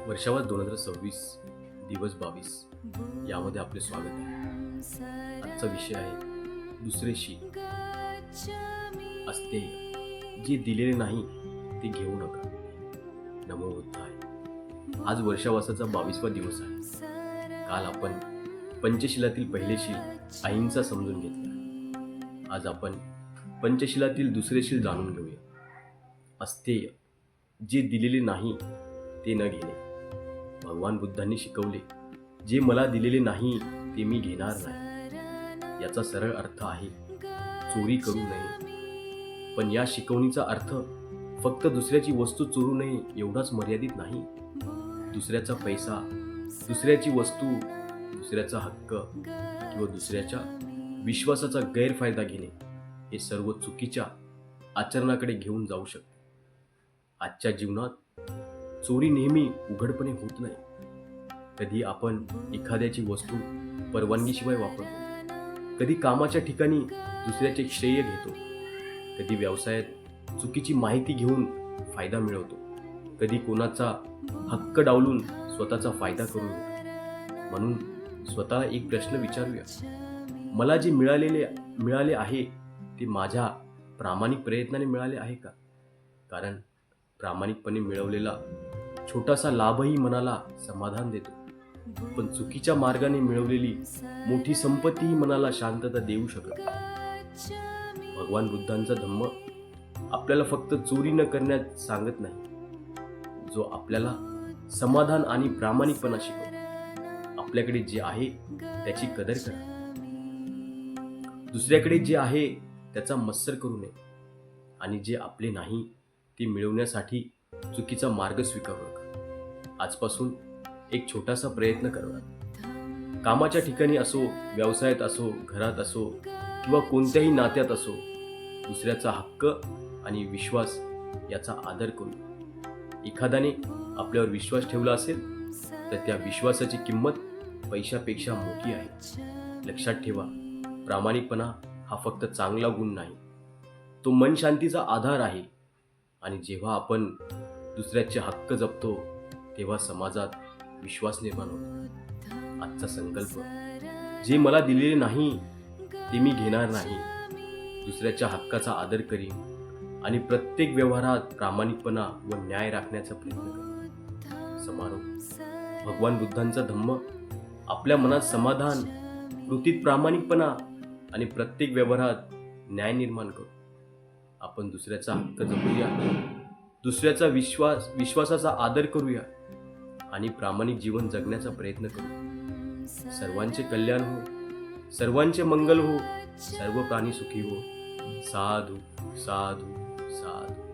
वर्षावास 2026 दिवस 22 यामध्ये आपले स्वागत आहे. आजचा विषय आहे दुसरेशी असते जे दिलेले नाही ते घेऊ नका. नमो बुद्धाय. आज वर्षावासाचा 22वा दिवस आहे. काल आपण पंचशिलातील पहिले शील अहिंसा समजून घेतला. आज आपण पंचशिलातील दुसरे शील जाणून घेऊया. अस्तेय जे दिलेले नाही ते न घेणे. भगवान बुद्धांनी शिकवले, जे मला दिलेले नाही ते मी घेणार नाही. याचा सरळ अर्थ आहे चोरी करू नये. पण या शिकवणीचा अर्थ फक्त दुसऱ्याची वस्तू चोरू नये एवढाच मर्यादित नाही. दुसऱ्याचा पैसा, दुसऱ्याची वस्तू, दुसऱ्याचा हक्क किंवा दुसऱ्याच्या विश्वासाचा गैरफायदा घेणे हे सर्व चुकीच्या आचरणाकडे घेऊन जाऊ शकते. आजच्या जीवनात चोरी नेहमी उघडपणे होत नाही. कधी आपण एखाद्याची वस्तू परवानगीशिवाय वापरतो, कधी कामाच्या ठिकाणी दुसऱ्याचे श्रेय घेतो, कधी व्यवसायात चुकीची माहिती घेऊन फायदा मिळवतो, कधी कोणाचा हक्क डावलून स्वतःचा फायदा करून घेतो. म्हणून स्वतःला एक प्रश्न विचारूया, मला जे मिळाले आहे ते माझ्या प्रामाणिक प्रयत्नाने मिळाले आहे का? कारण प्रामाणिकपणे मिळवलेला छोटासा लाभही मनाला समाधान देतो, पण चुकीच्या मार्गाने मिळवलेली मोठी संपत्तीही मनाला शांतता देऊ शकत नाही. भगवान बुद्धांचा धम्म आपल्याला फक्त चोरी न करण्यास सांगत नाही, जो आपल्याला समाधान आणि प्रामाणिकपणा शिकवतो. आपल्याकडे जे आहे त्याची कदर करा. दुसऱ्याकडे जे आहे त्याचा मत्सर करू नये आणि जे आपले नाही ते मिळवण्यासाठी चुकीचा मार्ग स्वीकारू नका. आजपासून एक छोटासा प्रयत्न करा. कामाच्या ठिकाणी असो, व्यवसायात असो, घरात असो किंवा कोणत्याही नात्यात असो, दुसऱ्याचा हक्क आणि विश्वास याचा आदर करू. एखाद्याने आपल्यावर विश्वास ठेवला असेल तर त्या विश्वासाची किंमत पैशापेक्षा मोठी आहे. लक्षात ठेवा, प्रामाणिकपणा हा फक्त चांगला गुण नाही, तो मन शांतीचा आधार आहे. आणि जेव्हा आपण दुसऱ्याचे हक्क जपतो तेव्हा समाजात विश्वास निर्माण होतो. आजचा संकल्प, जे मला दिलेले नाही ते मी घेणार नाही. दुसऱ्याच्या हक्काचा आदर करीन आणि प्रत्येक व्यवहारात प्रामाणिकपणा व न्याय राखण्याचा प्रयत्न करीन. समारोप. भगवान बुद्धांचा धम्म आपल्या मनात समाधान, कृतीत प्रामाणिकपणा आणि प्रत्येक व्यवहारात न्याय निर्माण करू. आपण दुसऱ्याचा हक्क जपूया, दुसऱ्याचा विश्वासाचा आदर करूया आणि प्रामाणिक जीवन जगण्याचा प्रयत्न करू. सर्वांचे कल्याण हो, सर्वांचे मंगल हो, सर्व प्राणी सुखी हो. साधू साधू साधू.